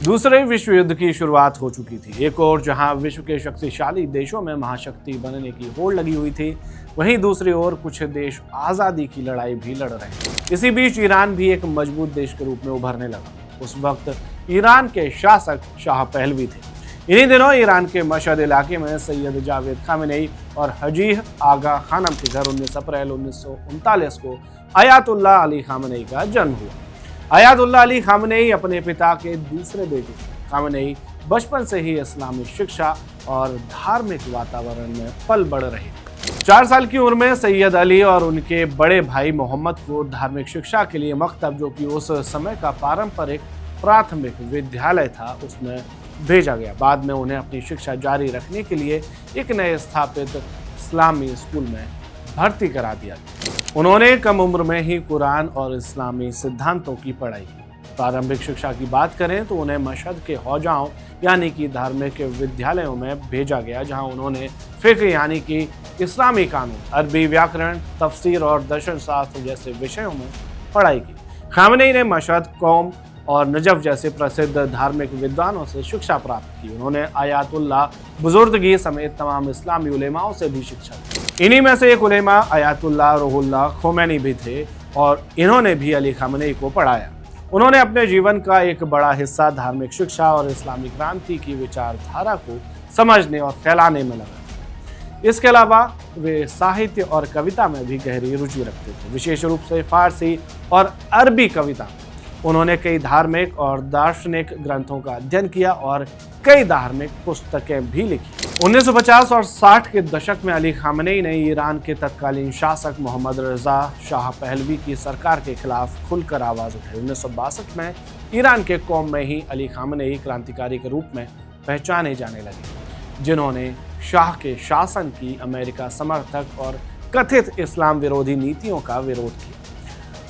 दूसरे विश्व युद्ध की शुरुआत हो चुकी थी। एक और जहां विश्व के शक्तिशाली देशों में महाशक्ति बनने की होड़ लगी हुई थी, वहीं दूसरी ओर कुछ देश आज़ादी की लड़ाई भी लड़ रहे थे। इसी बीच ईरान भी एक मजबूत देश के रूप में उभरने लगा। उस वक्त ईरान के शासक शाह पहलवी थे। इन्हीं दिनों ईरान के मशहद इलाके में सैयद जावेद खामेनेई और हजीह आगा खानम के घर 19 अप्रैल 1939 को अयातुल्लाह अली खामेनेई का जन्म हुआ। अयातुल्लाह अली खामेनेई अपने पिता के दूसरे बेटे थे। खामेनेई बचपन से ही इस्लामी शिक्षा और धार्मिक वातावरण में पल बढ़ रहे थे। 4 साल की उम्र में सैयद अली और उनके बड़े भाई मोहम्मद को धार्मिक शिक्षा के लिए मकतब, जो कि उस समय का पारंपरिक प्राथमिक विद्यालय था, उसमें भेजा गया। बाद में उन्हें अपनी शिक्षा जारी रखने के लिए एक नए स्थापित इस्लामी स्कूल में भर्ती करा दिया गया। उन्होंने कम उम्र में ही कुरान और इस्लामी सिद्धांतों की पढ़ाई की। प्रारंभिक शिक्षा की बात करें तो उन्हें मशहद के हौजाओं यानी कि धार्मिक विद्यालयों में भेजा गया, जहां उन्होंने फिक्र यानी कि इस्लामी कानून, अरबी व्याकरण, तफसीर और दर्शन शास्त्र जैसे विषयों में पढ़ाई की। खामेनेई ने मशहद, कौम और नजफ जैसे प्रसिद्ध धार्मिक विद्वानों से शिक्षा प्राप्त की। उन्होंने आयातुल्लाह बुजुर्दगी समेत तमाम इस्लामी उलेमाओं से भी शिक्षा ली। इन्हीं में से एक उलेमा आयातुल्लाह रूहुल्लाह खोमैनी भी थे और इन्होंने भी अली खामेनेई को पढ़ाया। उन्होंने अपने जीवन का एक बड़ा हिस्सा धार्मिक शिक्षा और इस्लामी क्रांति की विचारधारा को समझने और फैलाने में लगा। इसके अलावा वे साहित्य और कविता में भी गहरी रुचि रखते थे, विशेष रूप से फारसी और अरबी कविता। उन्होंने कई धार्मिक और दार्शनिक ग्रंथों का अध्ययन किया और कई धार्मिक पुस्तकें भी लिखी। 1950 और 60 के दशक में अली खामेनेई ने ईरान के तत्कालीन शासक मोहम्मद रजा शाह पहलवी की सरकार के खिलाफ खुलकर आवाज उठाई। 1962 में ईरान के कौम में ही अली खामेनेई क्रांतिकारी के रूप में पहचाने जाने लगे, जिन्होंने शाह के शासन की अमेरिका समर्थक और कथित इस्लाम विरोधी नीतियों का विरोध किया।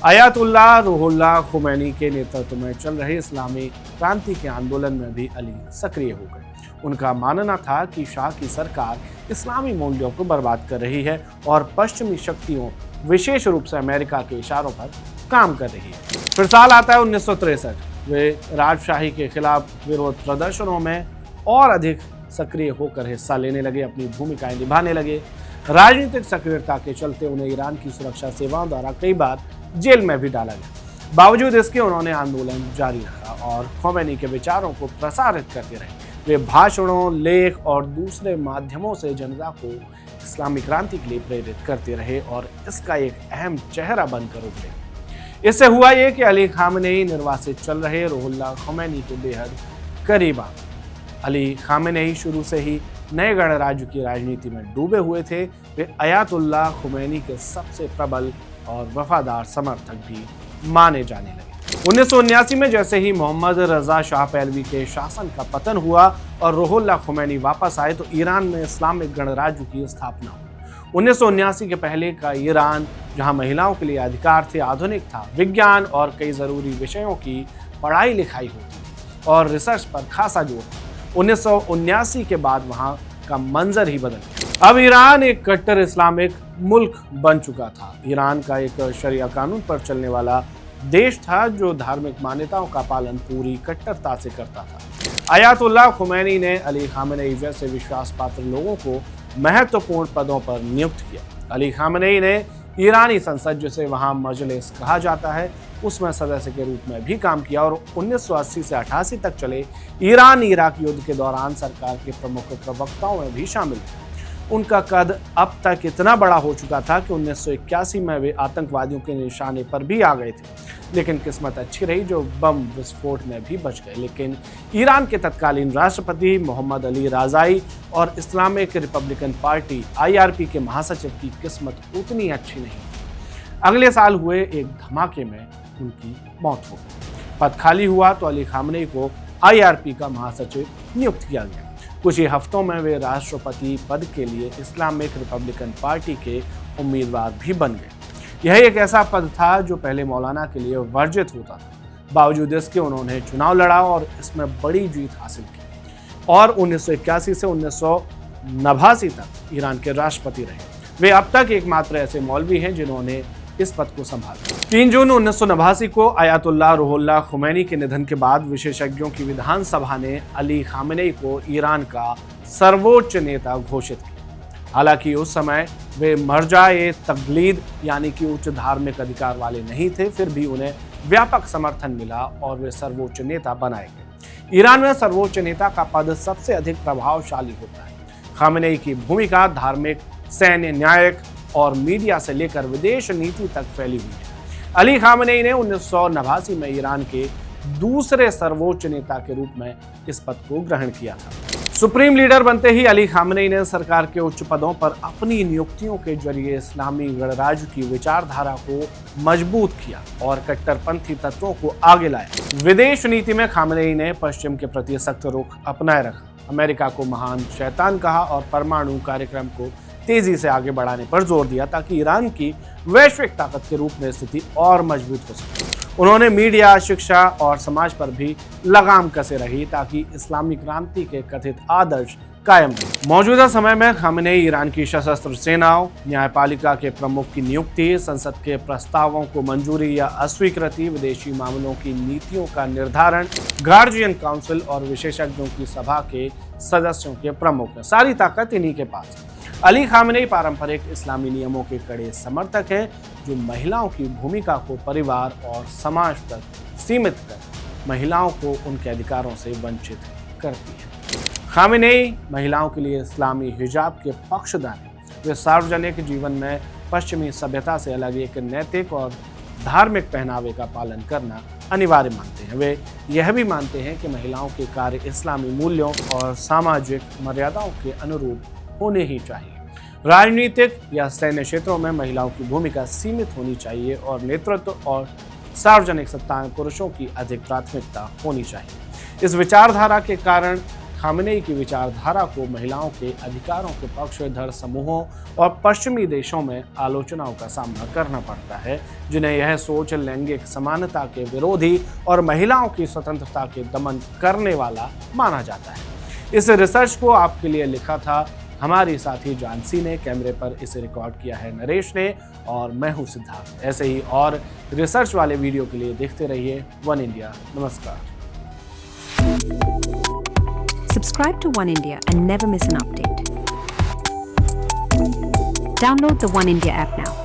अयातुल्लाह रूहुल्लाह खोमैनी के नेतृत्व में चल रहे इस्लामी क्रांति के आंदोलन में भी अली सक्रिय हो गए। उनका मानना था कि शाह की सरकार इस्लामी मूल्यों को बर्बाद कर रही है और पश्चिमी शक्तियों, विशेष रूप से अमेरिका के इशारों पर काम कर रही है। फिर साल आता है 1963। वे राजशाही के खिलाफ विरोध प्रदर्शनों में और अधिक सक्रिय होकर हिस्सा लेने लगे, अपनी भूमिकाएं निभाने लगे। राजनीतिक सक्रियता के चलते उन्हें ईरान की सुरक्षा सेवाओं द्वारा कई बार जेल में भी डाला गया। बावजूद इसके उन्होंने आंदोलन जारी रखा और खोमैनी के विचारों को प्रसारित करते रहे। वे भाषणों, लेख और दूसरे माध्यमों से जनता को इस्लामी क्रांति के लिए प्रेरित करते रहे और इसका एक अहम चेहरा बनकर उभरे। इससे हुआ ये कि अली खामेनेई निर्वासित चल रहे रूहुल्लाह खोमैनी के बेहद करीब आ। अली खामेनेई शुरू से ही नए गणराज्य की राजनीति में डूबे हुए थे। वे अयातुल्लाह खोमैनी के सबसे प्रबल और वफादार समर्थक भी माने जाने लगे। 1979 में जैसे ही मोहम्मद रजा शाह पहलवी के शासन का पतन हुआ और रूहुल्लाह खोमैनी वापस आए, तो ईरान में इस्लामिक गणराज्य की स्थापना हुई। 1979 के पहले का ईरान, जहां महिलाओं के लिए अधिकार थे, आधुनिक था, विज्ञान और कई जरूरी विषयों की पढ़ाई लिखाई होती और रिसर्च पर खासा जोर था। 1979 के बाद वहां का मंजर ही बदल गया। अब ईरान एक कट्टर इस्लामिक मुल्क बन चुका था। ईरान का एक शरिया कानून पर चलने वाला देश था, जो धार्मिक मान्यताओं का पालन पूरी कट्टरता से करता था। अयातुल्लाह खोमैनी ने अली खामेनेई जैसे विश्वास पात्र लोगों को महत्वपूर्ण पदों पर नियुक्त किया। अली खामेनेई ने ईरानी संसद, जिसे वहां मजलिस कहा जाता है, उसमें सदस्य के रूप में भी काम किया और 1980 से 88 तक चले ईरान इराक युद्ध के दौरान सरकार के प्रमुख प्रवक्ताओं में भी शामिल थे। उनका कद अब तक इतना बड़ा हो चुका था कि 1981 में वे आतंकवादियों के निशाने पर भी आ गए थे, लेकिन किस्मत अच्छी रही जो बम विस्फोट में भी बच गए। लेकिन ईरान के तत्कालीन राष्ट्रपति मोहम्मद अली रज़ाई और इस्लामिक रिपब्लिकन पार्टी IRP के महासचिव की किस्मत उतनी अच्छी नहीं। अगले साल हुए एक धमाके में उनकी मौत हो गई। पद खाली हुआ तो अली खामेनेई को IRP का महासचिव नियुक्त किया गया। कुछ ही हफ्तों में वे राष्ट्रपति पद के लिए इस्लामिक रिपब्लिकन पार्टी के उम्मीदवार भी बन गए। यह एक ऐसा पद था जो पहले मौलाना के लिए वर्जित होता था। बावजूद इसके उन्होंने चुनाव लड़ा और इसमें बड़ी जीत हासिल की और 1981 से 1989 तक ईरान के राष्ट्रपति रहे। वे अब तक एकमात्र ऐसे मौलवी हैं जिन्होंने इस पद को संभाला। 3 जून 1989 को आयतुल्लाह रूहुल्लाह खुमैनी के निधन के बाद विशेषज्ञों की विधानसभा ने अली खामेनेई को ईरान का सर्वोच्च नेता घोषित किया। हालांकि उस समय वे मर्जाए तकलीद यानी कि उच्च धार्मिक अधिकार वाले नहीं थे, फिर भी उन्हें व्यापक समर्थन मिला और वे सर्वोच्च नेता बनाए गए। ईरान में सर्वोच्च नेता का पद सबसे अधिक प्रभावशाली होता है। खामेनेई की भूमिका धार्मिक, सैन्य, न्यायिक और मीडिया से लेकर विदेश नीति तक फैली हुई है। अली खामेनेई ने 1989 में ईरान के दूसरे सर्वोच्च नेता के रूप में इस पद को ग्रहण किया था। सुप्रीम लीडर बनते ही अली खामेनेई ने सरकार के उच्च पदों पर अपनी नियुक्तियों के जरिए इस्लामी गणराज्य की विचारधारा को मजबूत किया और कट्टरपंथी तत्वों को आगे लाया। विदेश नीति में खामेनेई ने पश्चिम के प्रति सख्त रुख अपनाए रखा, अमेरिका को महान शैतान कहा और परमाणु कार्यक्रम को तेजी से आगे बढ़ाने पर जोर दिया ताकि ईरान की वैश्विक ताकत के रूप में स्थिति और मजबूत हो सके। उन्होंने मीडिया, शिक्षा और समाज पर भी लगाम कसे रही ताकि इस्लामी क्रांति के कथित आदर्श कायम रहे। मौजूदा समय में खामेनेई ईरान की सशस्त्र सेनाओं, न्यायपालिका के प्रमुख की नियुक्ति, संसद के प्रस्तावों को मंजूरी या अस्वीकृति, विदेशी मामलों की नीतियों का निर्धारण, गार्जियन काउंसिल और विशेषज्ञों की सभा के सदस्यों के प्रमुख हैं। सारी ताकत इन्हीं के पास है। अली खामेनेई पारंपरिक इस्लामी नियमों के कड़े समर्थक हैं जो महिलाओं की भूमिका को परिवार और समाज तक सीमित कर महिलाओं को उनके अधिकारों से वंचित करती है। खामेनेई महिलाओं के लिए इस्लामी हिजाब के पक्षधर हैं। वे सार्वजनिक जीवन में पश्चिमी सभ्यता से अलग एक नैतिक और धार्मिक पहनावे का पालन करना अनिवार्य मानते हैं। वे यह भी मानते हैं कि महिलाओं के कार्य इस्लामी मूल्यों और सामाजिक मर्यादाओं के अनुरूप होने ही चाहिए। राजनीतिक या सैन्य क्षेत्रों में महिलाओं की भूमिका सीमित होनी चाहिए और नेतृत्व और सार्वजनिक सत्ता में पुरुषों की अधिक प्राथमिकता होनी चाहिए। इस विचारधारा के कारण खामेनेई की विचारधारा को महिलाओं के अधिकारों के पक्षधर समूहों और पश्चिमी देशों में आलोचनाओं का सामना करना पड़ता है, जिन्हें यह सोच लैंगिक समानता के विरोधी और महिलाओं की स्वतंत्रता के दमन करने वाला माना जाता है। इस रिसर्च को आपके लिए लिखा था हमारी साथी जानसी ने, कैमरे पर इसे रिकॉर्ड किया है नरेश ने और मैं हूं सिद्धार्थ। ऐसे ही और रिसर्च वाले वीडियो के लिए देखते रहिए वन इंडिया। नमस्कार। Subscribe to One India and never miss an update. Download the One India app now.